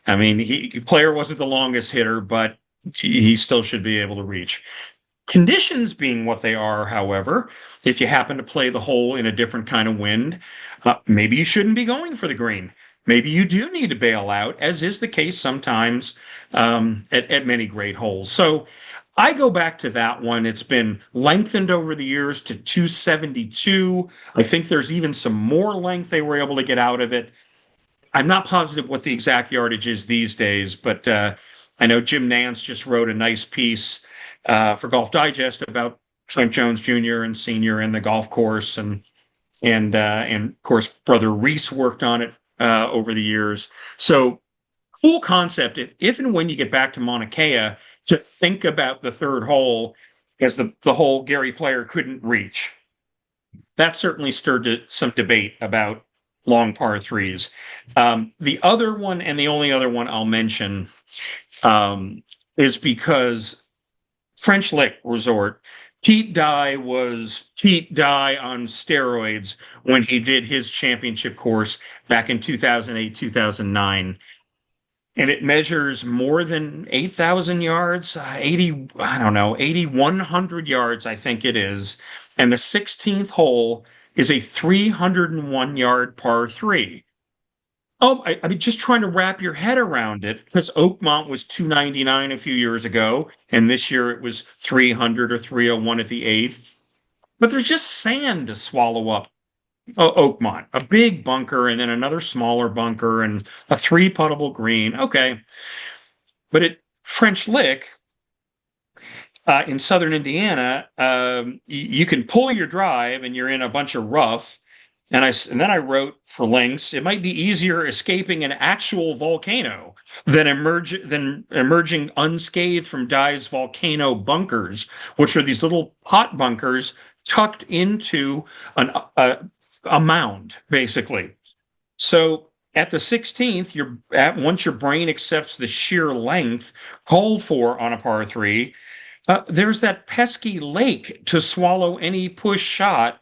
S2: I mean, player wasn't the longest hitter, but he still should be able to reach. Conditions being what they are, however, if you happen to play the hole in a different kind of wind, maybe you shouldn't be going for the green. Maybe you do need to bail out, as is the case sometimes at many great holes. So I go back to that one. It's been lengthened over the years to 272. I think there's even some more length they were able to get out of it. I'm not positive what the exact yardage is these days, but I know Jim Nance just wrote a nice piece for Golf Digest about Trent Jones Jr. and Senior and the golf course, and of course Brother Reese worked on it over the years. So cool concept. If and when you get back to Mauna Kea, to think about the third hole as the hole Gary Player couldn't reach. That certainly stirred some debate about long par threes. The other one, and the only other one I'll mention, is because French Lick Resort, Pete Dye was Pete Dye on steroids when he did his championship course back in 2008, 2009. And it measures more than 8,000 yards, 80, I don't know, 8,100 yards, I think it is. And the 16th hole is a 301 yard par three. Oh, I mean, just trying to wrap your head around it, because Oakmont was 299 a few years ago, and this year it was 300 or 301 at the eighth. But there's just sand to swallow up Oakmont, a big bunker, and then another smaller bunker, and a three puttable green. Okay. But at French Lick in southern Indiana, you can pull your drive and you're in a bunch of rough. And then I wrote for links, it might be easier escaping an actual volcano than emerging unscathed from Dye's volcano bunkers, which are these little pot bunkers tucked into a mound, basically. So at the 16th, once your brain accepts the sheer length called for on a par three, there's that pesky lake to swallow any push shot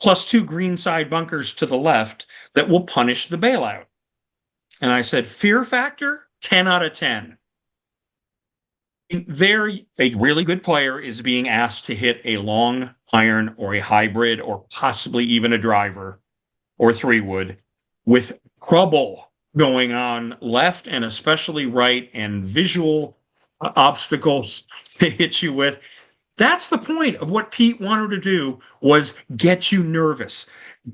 S2: plus two greenside bunkers to the left that will punish the bailout. And I said, fear factor, 10 out of 10. There, a really good player is being asked to hit a long iron or a hybrid or possibly even a driver or three wood with trouble. going on left and especially right, and visual obstacles to hit you with. That's the point of what Pete wanted to do, was get you nervous,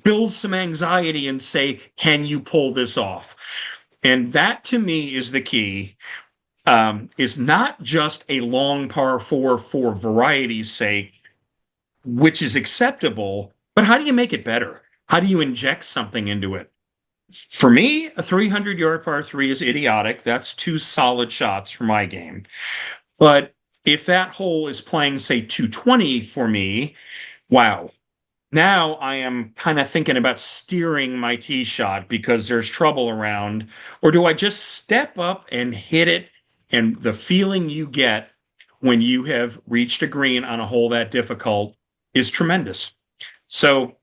S2: build some anxiety and say, can you pull this off? And that to me is the key, is not just a long par four for variety's sake, which is acceptable, but how do you make it better? How do you inject something into it? For me, a 300-yard par three is idiotic. That's two solid shots for my game. But if that hole is playing, say, 220 for me, wow. Now I am kind of thinking about steering my tee shot because there's trouble around. Or do I just step up and hit it? And the feeling you get when you have reached a green on a hole that difficult is tremendous. So,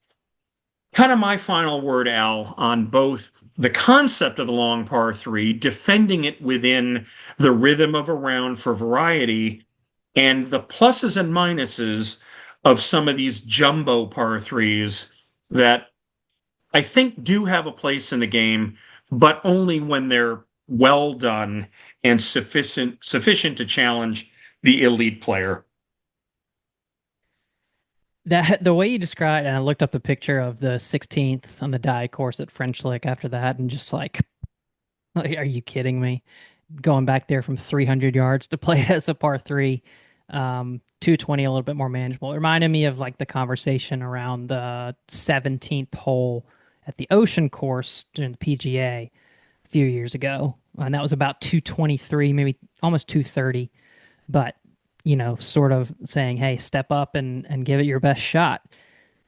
S2: kind of my final word, Al, on both the concept of the long par three, defending it within the rhythm of a round for variety, and the pluses and minuses of some of these jumbo par threes that I think do have a place in the game, but only when they're well done and sufficient to challenge the elite player.
S1: That the way you described, and I looked up the picture of the 16th on the die course at French Lick after that, and just like, are you kidding me? Going back there from 300 yards to play it as a par three, 220 a little bit more manageable. It reminded me of like the conversation around the 17th hole at the Ocean course during the PGA a few years ago, and that was about 223, maybe almost 230. But sort of saying, hey, step up and give it your best shot.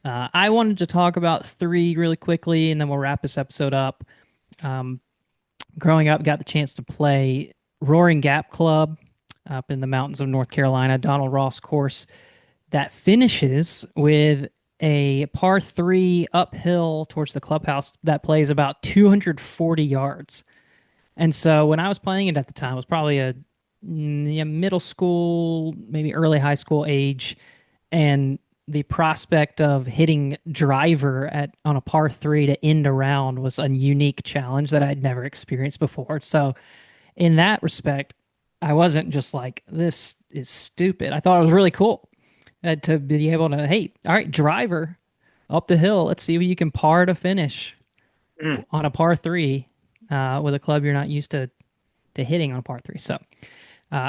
S1: I wanted to talk about three really quickly, and then we'll wrap this episode up. Um, Growing up, got the chance to play Roaring Gap Club up in the mountains of North Carolina, Donald Ross course that finishes with a par three uphill towards the clubhouse that plays about 240 yards. And so when I was playing it at the time, it was probably a middle school, maybe early high school age, and the prospect of hitting driver at on a par three to end a round was a unique challenge that I'd never experienced before. So in that respect, I wasn't just like, this is stupid. I thought it was really cool to be able to, hey, all right, driver up the hill. Let's see if you can par to finish
S2: Mm.
S1: on a par three with a club you're not used to hitting on a par three. So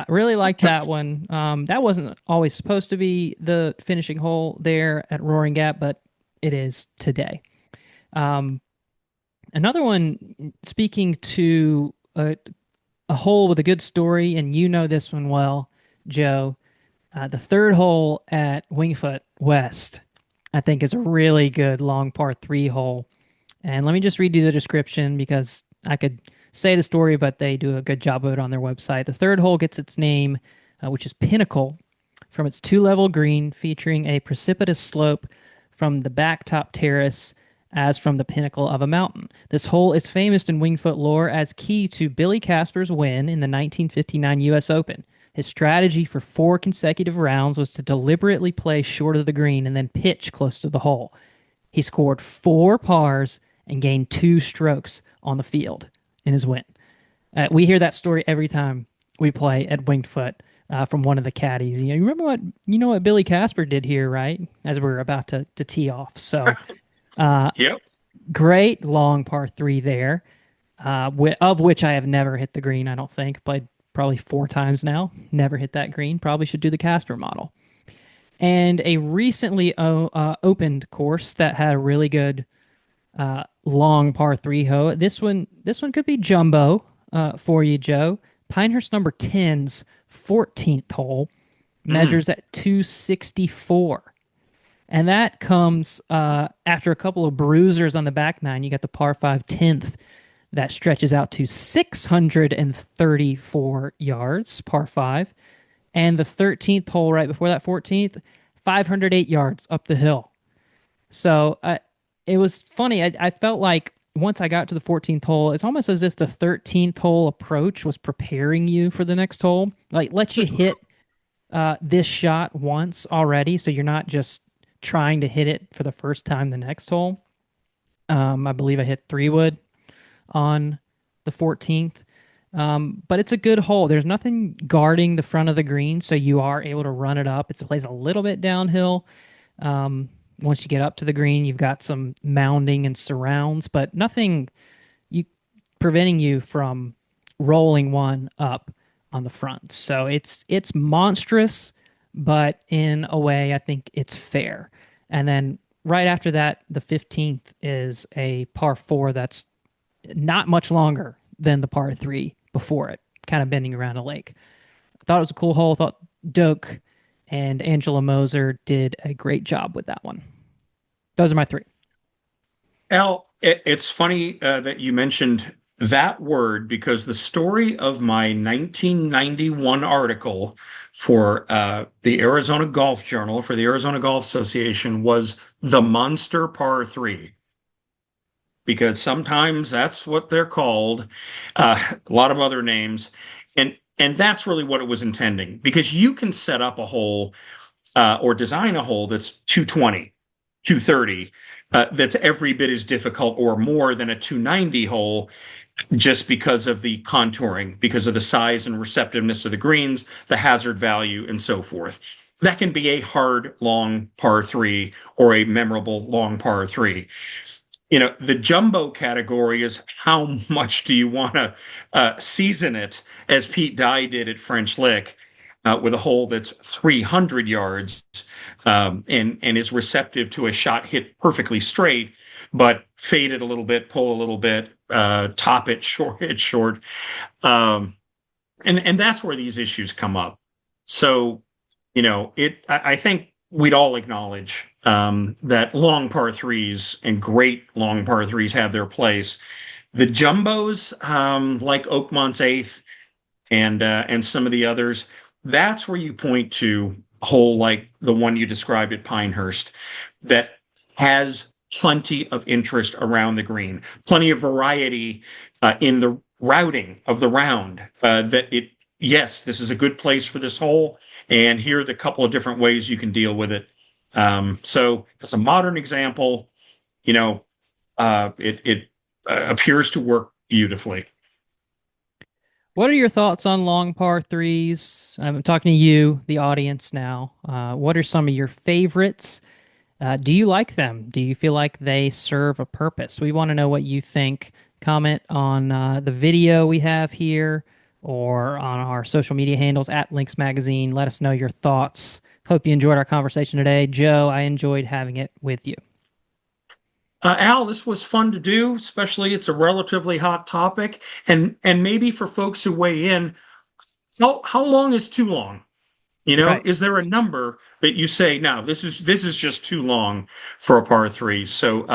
S1: really liked that one. That wasn't always supposed to be the finishing hole there at Roaring Gap, but it is today. Um, Another one, speaking to a hole with a good story, and you know this one well, Joe. The third hole at Wingfoot West, I think, is a really good long par three hole. And let me just read you the description because I could say the story, but they do a good job of it on their website. The third hole gets its name, which is Pinnacle, from its two-level green featuring a precipitous slope from the backtop terrace as from the pinnacle of a mountain. This hole is famous in Wingfoot lore as key to Billy Casper's win in the 1959 U.S. Open. His strategy for 4 consecutive rounds was to deliberately play short of the green and then pitch close to the hole. He scored 4 pars and gained 2 strokes on the field in his win. We hear that story every time we play at Wingfoot from one of the caddies. You remember what Billy Casper did here, right? As we're about to tee off. So
S2: Yep.
S1: great long par three there, of which I have never hit the green. I don't think. Played probably 4 times now. Never hit that green. Probably should do the Casper model. And a recently opened course that had a really good long par three hoe. This one could be jumbo for you, Joe. Pinehurst number 10's 14th hole
S2: Mm.
S1: measures at 264. And that comes after a couple of bruisers on the back nine. You got the par 5 10th that stretches out to 634 yards, par 5. And the 13th hole right before that 14th, 508 yards up the hill. So it was funny. I felt like once I got to the 14th hole, it's almost as if the 13th hole approach was preparing you for the next hole. Like, let you hit this shot once already, so you're not just trying to hit it for the first time the next hole. I believe I hit 3 wood on the 14th. But it's a good hole. There's nothing guarding the front of the green, so you are able to run it up. It's plays a little bit downhill. Um, Once you get up to the green, you've got some mounding and surrounds, but nothing you preventing you from rolling one up on the front. So it's monstrous, but in a way, I think it's fair. And then right after that, the 15th is a par four that's not much longer than the par three before it, kind of bending around a lake. I thought it was a cool hole. I thought Doak and Angela Moser did a great job with that one. Those are my three.
S2: Al, it's funny that you mentioned that word because the story of my 1991 article for the Arizona Golf Journal for the Arizona Golf Association was the Monster Par 3 because sometimes that's what they're called, a lot of other names, and that's really what it was intending because you can set up a hole or design a hole that's 220, 230, that's every bit as difficult or more than a 290 hole just because of the contouring, because of the size and receptiveness of the greens, the hazard value, and so forth. That can be a hard, long par three or a memorable long par three. The jumbo category is how much do you want to season it, as Pete Dye did at French Lick, with a hole that's 300 yards and is receptive to a shot hit perfectly straight, but fade it a little bit, pull a little bit, top it short, hit short. And that's where these issues come up. So, I think we'd all acknowledge that long par threes and great long par threes have their place. The jumbos, like Oakmont's eighth and some of the others, that's where you point to a hole like the one you described at Pinehurst that has plenty of interest around the green, plenty of variety in the routing of the round. Yes, this is a good place for this hole, and here are the couple of different ways you can deal with it. So, as a modern example, it appears to work beautifully.
S1: What are your thoughts on long par threes? I'm talking to you, the audience now. What are some of your favorites? Do you like them? Do you feel like they serve a purpose? We want to know what you think. Comment on the video we have here or on our social media handles at Links Magazine. Let us know your thoughts. Hope you enjoyed our conversation today. Joe, I enjoyed having it with you.
S2: Al, this was fun to do, especially it's a relatively hot topic, and maybe for folks who weigh in, how long is too long?
S1: Right.
S2: Is there a number that you say, no, this is just too long for a par three? So,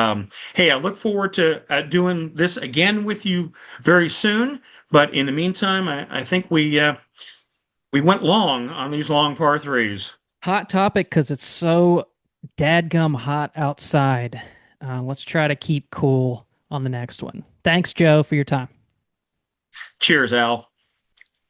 S2: hey, I look forward to doing this again with you very soon. But in the meantime, I think we went long on these long par threes.
S1: Hot topic because it's so dadgum hot outside. Let's try to keep cool on the next one. Thanks, Joe, for your time.
S2: Cheers, Al.